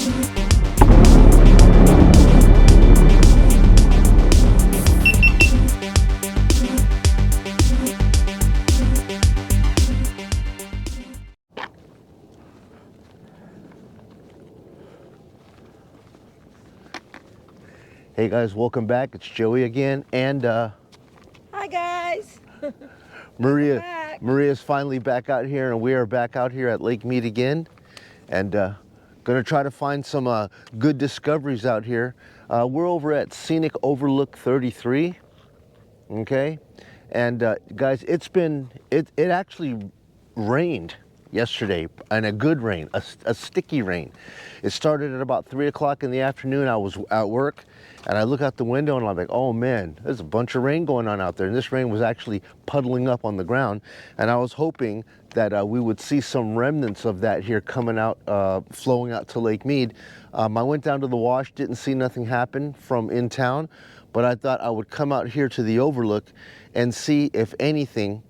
Hey guys, welcome back. It's Joey again, and Hi guys. Maria. Back. Maria's finally back out here, and we are back out here at Lake Mead again, and gonna try to find some good discoveries out here. We're over at Scenic Overlook 33, okay, and guys, it actually rained yesterday, and a good rain, a sticky rain. It started at about 3 o'clock in the afternoon. I was at work, and I look out the window and I'm like, oh man, there's a bunch of rain going on out there. And this rain was actually puddling up on the ground. And I was hoping that we would see some remnants of that here coming out, flowing out to Lake Mead. I went down to the wash, didn't see nothing happen from in town, but I thought I would come out here to the overlook and see if anything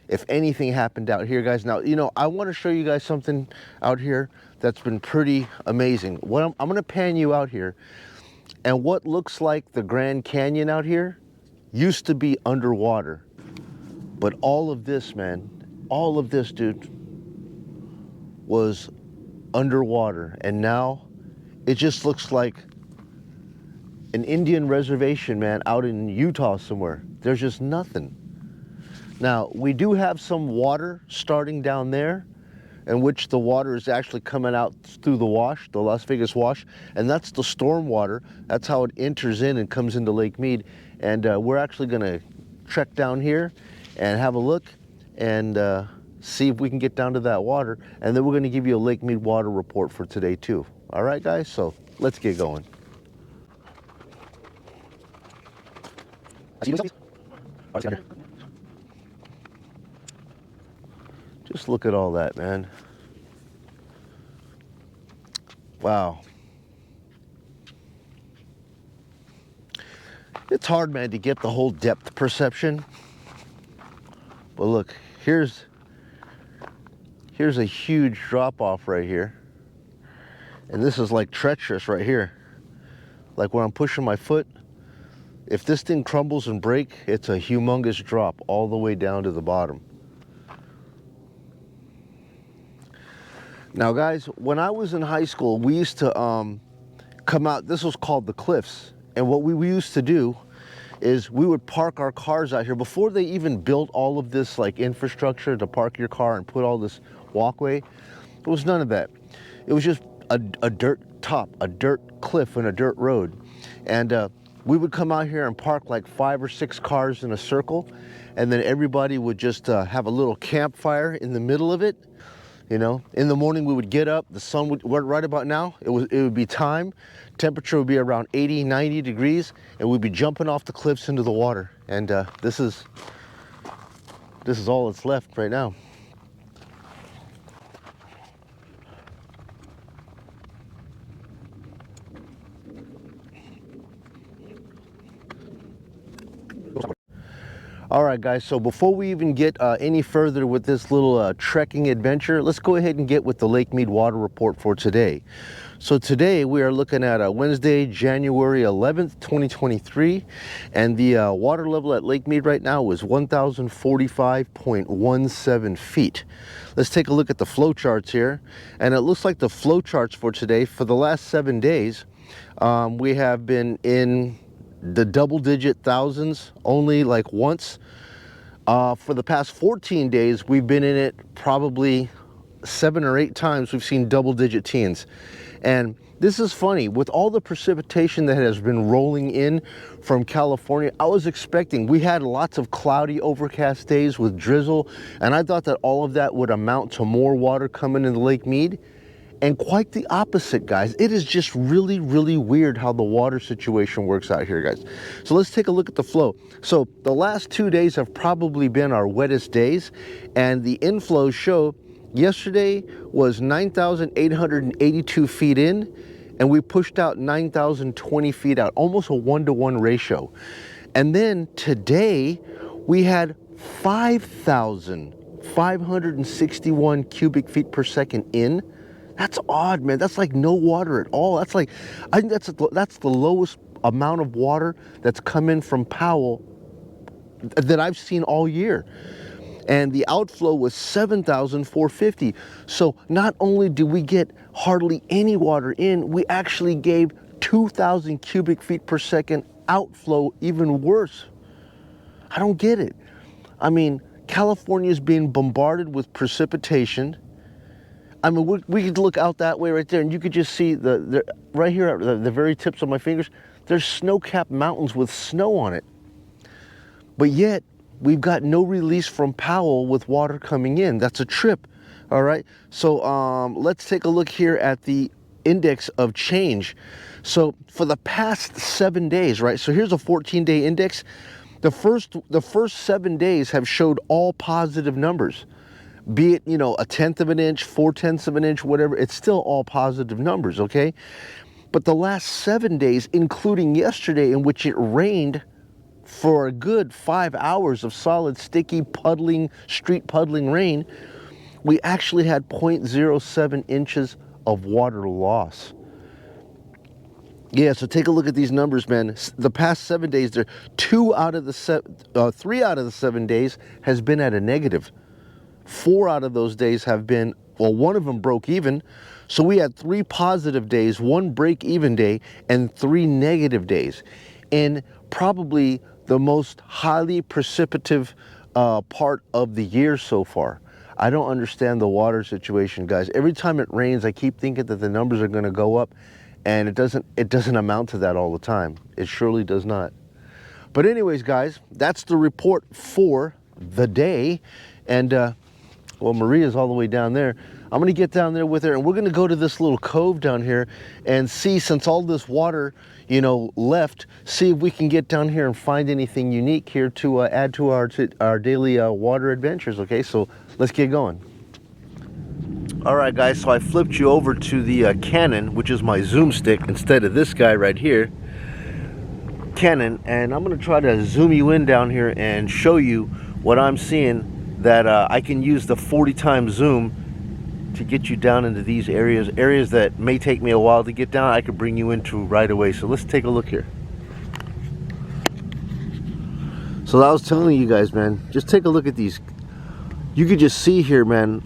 happened out here, guys. Now, you know, I want to show you guys something out here that's been pretty amazing. I'm going to pan you out here, and what looks like the Grand Canyon out here used to be underwater. But all of this, man, all of this, dude, was underwater. And now it just looks like an Indian reservation, man, out in Utah somewhere. There's just nothing. Now, we do have some water starting down there, in which the water is actually coming out through the wash, the Las Vegas wash, and that's the storm water. That's how it enters in and comes into Lake Mead. And we're actually gonna trek down here and have a look and see if we can get down to that water. And then we're gonna give you a Lake Mead water report for today too. All right, guys, so let's get going. Just look at all that, man. Wow. It's hard, man, to get the whole depth perception. But look, here's a huge drop off right here. And this is like treacherous right here. Like where I'm pushing my foot. If this thing crumbles and breaks, it's a humongous drop all the way down to the bottom. Now guys, when I was in high school, we used to come out, this was called the Cliffs. And what we used to do is we would park our cars out here before they even built all of this like infrastructure to park your car and put all this walkway. There was none of that. It was just a dirt top, a dirt cliff and a dirt road. And we would come out here and park like 5 or 6 cars in a circle. And then everybody would just have a little campfire in the middle of it. You know, in the morning we would get up, the sun would, right about now, it would be time, temperature would be around 80, 90 degrees, and we'd be jumping off the cliffs into the water. And this is all that's left right now. All right, guys, so before we even get any further with this little trekking adventure, let's go ahead and get with the Lake Mead water report for today. So today we are looking at Wednesday, January 11th, 2023, and the water level at Lake Mead right now is 1,045.17 feet. Let's take a look at the flow charts here, and it looks like the flow charts for today, for the last 7 days, we have been in the double-digit thousands only like once. For the past 14 days, we've been in it probably 7 or 8 times. We've seen double-digit teens. And this is funny, with all the precipitation that has been rolling in from California, I was expecting, we had lots of cloudy, overcast days with drizzle, and I thought that all of that would amount to more water coming into Lake Mead. And quite the opposite, guys. It is just really, really weird how the water situation works out here, guys. So let's take a look at the flow. So the last 2 days have probably been our wettest days, and the inflows show yesterday was 9,882 feet in, and we pushed out 9,020 feet out, almost a 1-to-1 ratio. And then today we had 5,561 cubic feet per second in. That's odd, man. That's like no water at all. That's like, I think that's the lowest amount of water that's come in from Powell that I've seen all year. And the outflow was 7,450. So not only did we get hardly any water in, we actually gave 2,000 cubic feet per second outflow, even worse. I don't get it. I mean, California is being bombarded with precipitation. I mean, we could look out that way right there, and you could just see right here at the very tips of my fingers, there's snow-capped mountains with snow on it. But yet, we've got no release from Powell with water coming in. That's a trip, all right? So let's take a look here at the index of change. So for the past 7 days, right? So here's a 14-day index. The first 7 days have showed all positive numbers. Be it, you know, 1/10 of an inch, 4/10 of an inch, whatever, it's still all positive numbers, okay? But the last 7 days, including yesterday, in which it rained for a good 5 hours of solid, sticky, puddling, street puddling rain, we actually had 0.07 inches of water loss. Yeah, so take a look at these numbers, man. The past 7 days, 3 out of the 7 days has been at a negative. 4 out of those days have been, well, one of them broke even. So we had 3 positive days, 1 break even day, and 3 negative days. And probably the most highly precipitative part of the year so far. I don't understand the water situation, guys. Every time it rains, I keep thinking that the numbers are going to go up, and it doesn't amount to that all the time. It surely does not. But anyways, guys, that's the report for the day. And well, Maria's all the way down there. I'm going to get down there with her, and we're going to go to this little cove down here and see, since all this water, you know, left, see if we can get down here and find anything unique here to add to our daily water adventures, okay? So let's get going. All right, guys, so I flipped you over to the Canon, which is my zoom stick, instead of this guy right here, Canon, and I'm going to try to zoom you in down here and show you what I'm seeing, that I can use the 40 times zoom to get you down into these areas that may take me a while to get down. I could bring you into right away. So let's take a look here. So I was telling you guys, man, just take a look at these. You could just see here, man,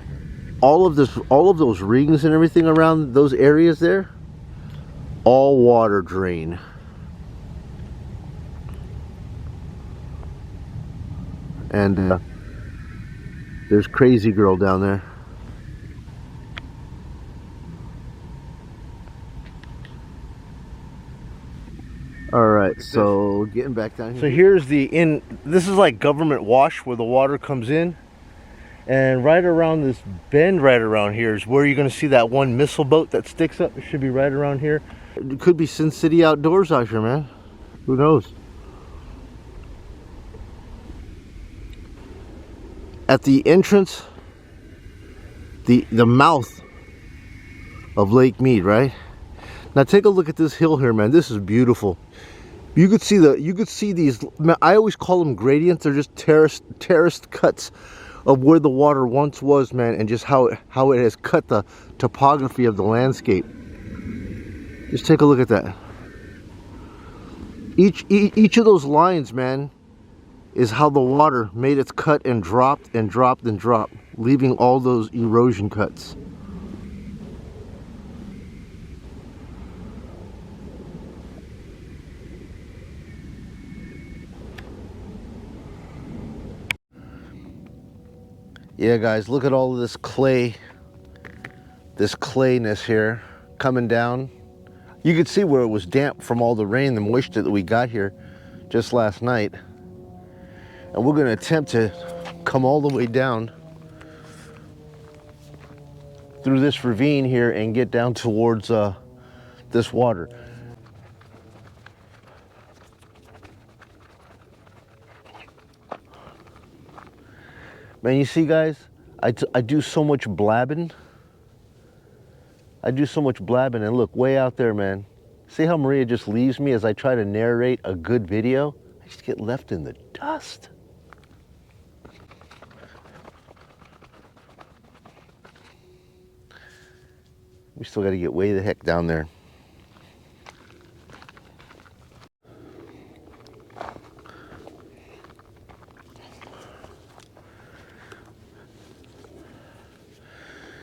all of those rings and everything around those areas there, all water drain. And there's Crazy Girl down there. All right, so getting back down here. So here's this is like Government Wash, where the water comes in. And right around this bend right around here is where you're going to see that one missile boat that sticks up. It should be right around here. It could be Sin City Outdoors out here, man. Who knows? At the entrance, the mouth of Lake Mead, right? Now take a look at this hill here, man. This is beautiful. You could see these, I always call them gradients. They're just terraced cuts of where the water once was, man, and just how it has cut the topography of the landscape. Just take a look at that. Each of those lines, man, is how the water made its cut and dropped and dropped and dropped, leaving all those erosion cuts. Yeah, guys, look at all of this clay, this clayness here coming down. You could see where it was damp from all the rain, the moisture that we got here just last night. And we're going to attempt to come all the way down through this ravine here and get down towards this water. Man, you see, guys, I do so much blabbing. I do so much blabbing, and look, way out there, man. See how Maria just leaves me as I try to narrate a good video? I just get left in the dust. We still got to get way the heck down there.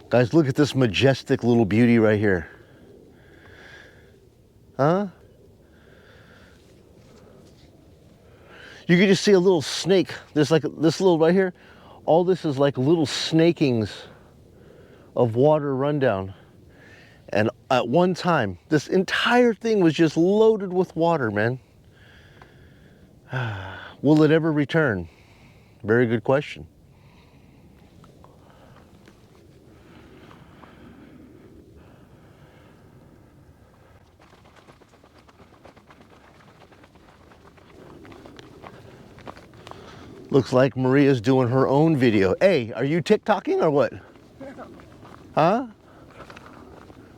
Guys, look at this majestic little beauty right here. Huh? You can just see a little snake. There's like this little right here. All this is like little snakings of water rundown. And at one time, this entire thing was just loaded with water, man. Will it ever return? Very good question. Looks like Maria's doing her own video. Hey, are you TikToking or what? Huh?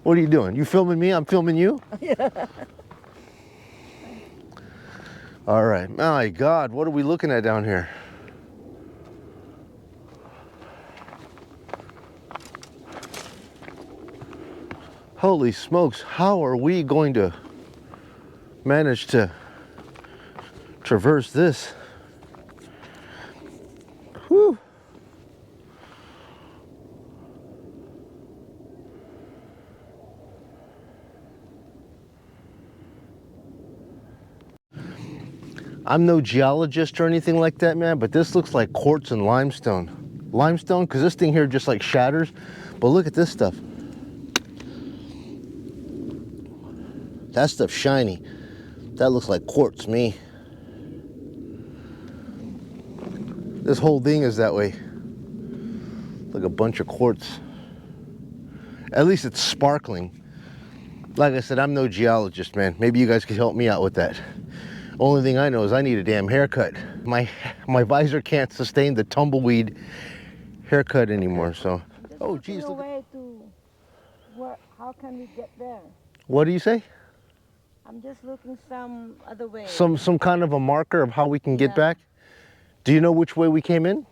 What are you doing? You filming me? I'm filming you? Yeah. All right. My God, what are we looking at down here? Holy smokes, how are we going to manage to traverse this? Whew. I'm no geologist or anything like that, man, but this looks like quartz and limestone. Limestone, because this thing here just like shatters. But look at this stuff. That stuff's shiny. That looks like quartz, me. This whole thing is that way. Like a bunch of quartz. At least it's sparkling. Like I said, I'm no geologist, man. Maybe you guys could help me out with that. Only thing I know is I need a damn haircut. My visor can't sustain the tumbleweed haircut anymore, so. Oh, geez, look. How can we get there? What do you say? I'm just looking some other way. Some kind of a marker of how we can get back? Do you know which way we came in?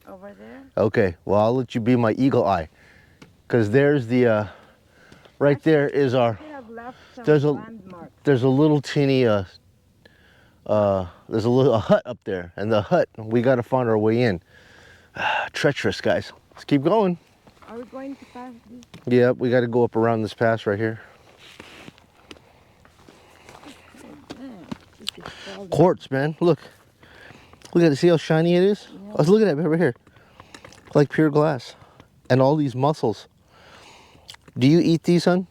Over there? Okay, well, I'll let you be my eagle eye. Because there's the, right there is our, there's a little teeny, there's a hut up there. And the hut, we got to find our way in. Treacherous, guys. Let's keep going. Are we going to pass this? Yeah, we got to go up around this pass right here. Quartz, man. Look. Look at it. See how shiny it is? Yeah. I was looking at it right here. Like pure glass. And all these mussels. Do you eat these, son?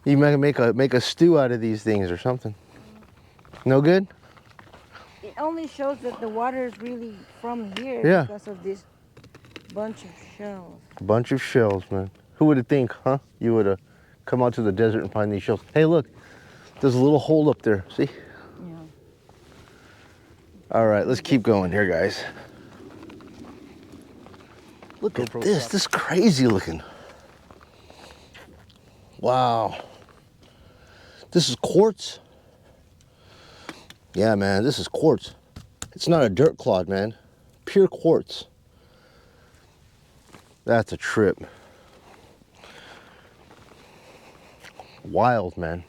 You might make a stew out of these things or something. No good? It only shows that the water is really from here because of this bunch of shells. Bunch of shells, man. Who would have think, huh? You would have come out to the desert and find these shells. Hey, look. There's a little hole up there. See? Yeah. All right, let's keep going here, guys. Look at this. This is crazy looking. Wow. This is quartz. Yeah, man, this is quartz. It's not a dirt clod, man. Pure quartz. That's a trip. Wild, man.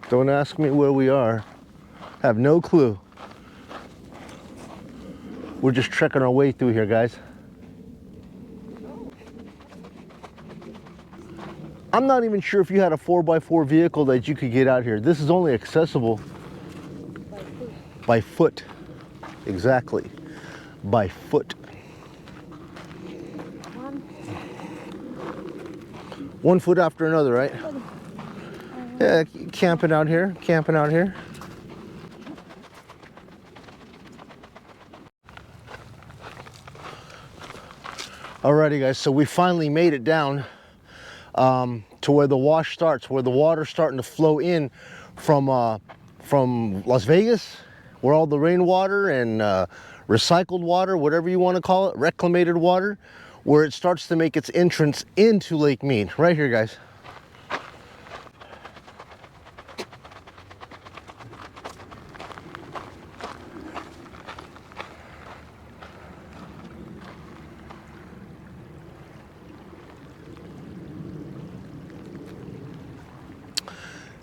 Don't ask me where we are. Have no clue. We're just trekking our way through here, guys. I'm not even sure if you had a 4x4 vehicle that you could get out here. This is only accessible by foot. Exactly. By foot. One foot after another, right? Yeah, camping out here, camping out here. Alrighty, guys, so we finally made it down to where the wash starts, where the water's starting to flow in from Las Vegas, where all the rainwater and recycled water, whatever you want to call it, reclamated water, where it starts to make its entrance into Lake Mead. Right here, guys.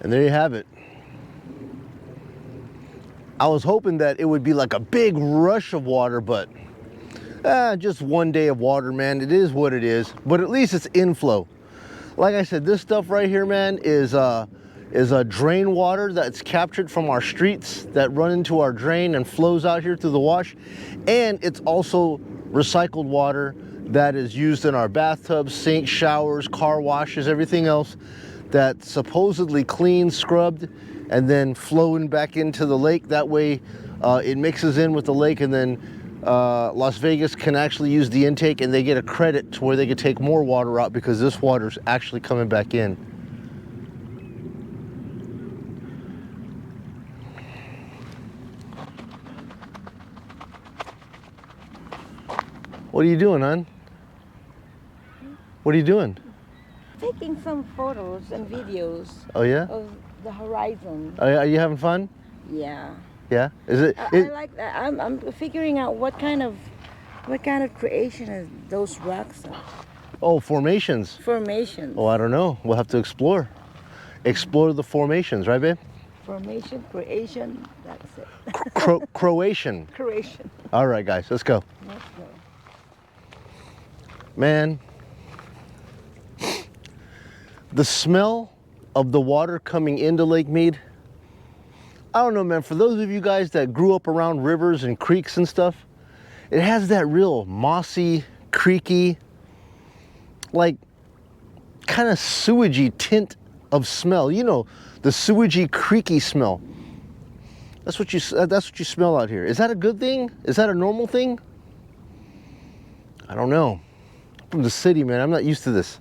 And there you have it. I was hoping that it would be like a big rush of water, but just one day of water, man. It is what it is, but at least it's inflow. Like I said, this stuff right here, man, is a drain water that's captured from our streets that run into our drain and flows out here through the wash. And it's also recycled water that is used in our bathtubs, sinks, showers, car washes, everything else, that's supposedly clean, scrubbed, and then flowing back into the lake. That way it mixes in with the lake, and then Las Vegas can actually use the intake, and they get a credit to where they can take more water out because this water is actually coming back in. What are you doing, hon? What are you doing? Taking some photos and videos. Oh yeah? Of the horizon. Are you having fun? Yeah. Yeah. Is it? I like that. I'm figuring out what kind of creation is those rocks are. Oh, formations. Formations. Oh, I don't know. We'll have to explore. Explore the formations, right, babe? Formation, creation. That's it. Croatian. Creation. All right, guys, let's go. Let's go. Man, the smell of the water coming into Lake Mead, I don't know, man. For those of you guys that grew up around rivers and creeks and stuff, it has that real mossy, creaky, like kind of sewagey tint of smell. You know, the sewagey, creaky smell. That's what you smell out here. Is that a good thing? Is that a normal thing? I don't know. I'm from the city, man. I'm not used to this.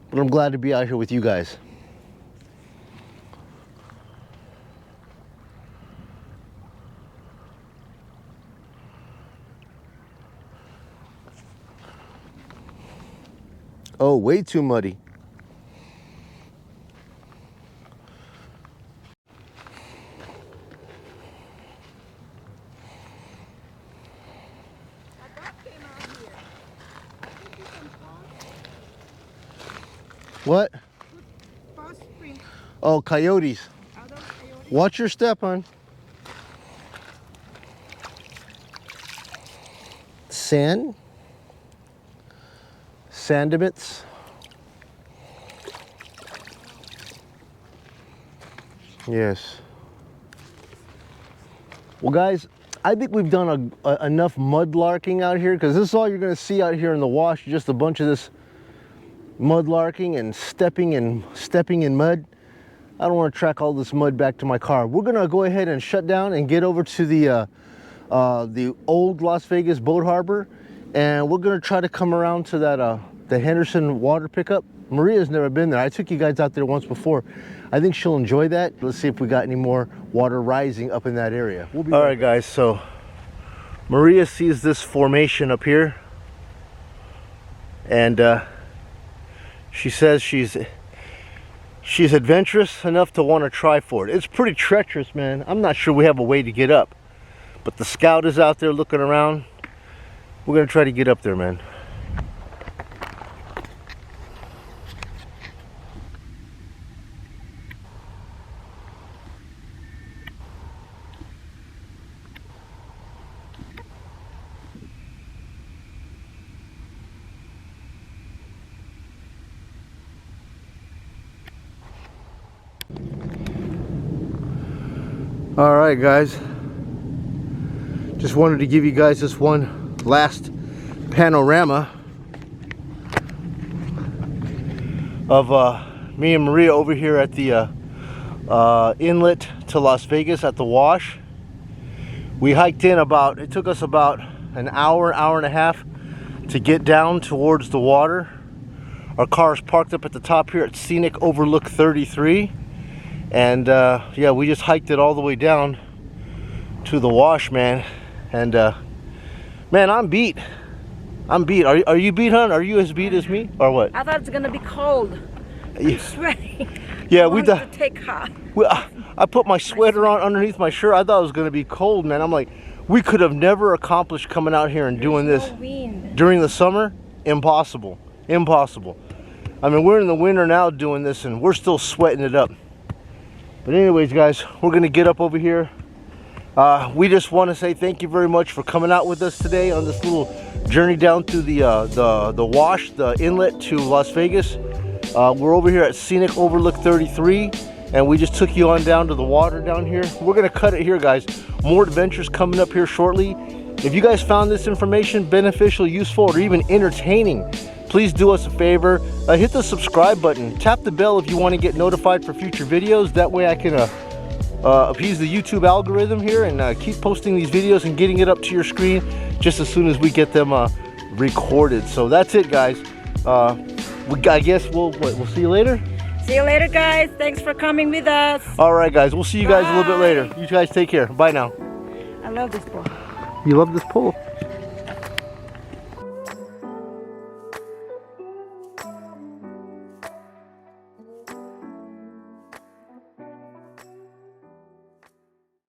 But I'm glad to be out here with you guys. Oh, way too muddy. What? Oh, coyotes. Watch your step, hon. Sand. Sandibits. Yes. Well, guys, I think we've done enough mud larking out here, because this is all you're going to see out here in the wash, just a bunch of this mud larking and stepping in mud. I don't want to track all this mud back to my car. We're going to go ahead and shut down and get over to the old Las Vegas boat harbor, and we're going to try to come around to that the Henderson water pickup. Maria's never been there. I took you guys out there once before. I think she'll enjoy that. Let's see if we got any more water rising up in that area. We'll be all right, guys. So Maria sees this formation up here, and she says she's adventurous enough to want to try for it. It's pretty treacherous, man. I'm not sure we have a way to get up, but the scout is out there looking around. We're gonna try to get up there, man. All right, guys, just wanted to give you guys this one last panorama of me and Maria over here at the inlet to Las Vegas at the wash. We hiked in it took us about an hour and a half to get down towards the water. Our car is parked up at the top here at Scenic Overlook 33. And yeah, we just hiked it all the way down to the wash, man. And man, I'm beat. I'm beat. Are you beat, hon? Are you as beat as me, or what? I thought it's gonna be cold. Yeah. I'm sweating. Yeah, I we wanted thought. to take hot. I put my sweater on underneath my shirt. I thought it was gonna be cold, man. I'm like, we could have never accomplished coming out here and doing this No wind. during the summer. Impossible. Impossible. I mean, we're in the winter now doing this, and we're still sweating it up. But anyways, guys, we're gonna get up over here. We just want to say thank you very much for coming out with us today on this little journey down through the wash, the inlet to Las Vegas. We're over here at Scenic Overlook 33, and we just took you on down to the water down here. We're gonna cut it here, guys. More adventures coming up here shortly. If you guys found this information beneficial, useful, or even entertaining, please do us a favor. Hit the subscribe button. Tap the bell if you want to get notified for future videos. That way I can appease the YouTube algorithm here and keep posting these videos and getting it up to your screen just as soon as we get them recorded. So that's it, guys. I guess we'll see you later. See you later, guys. Thanks for coming with us. All right, guys. We'll see you guys a little bit later. You guys take care. Bye now. I love this book. You love this pole?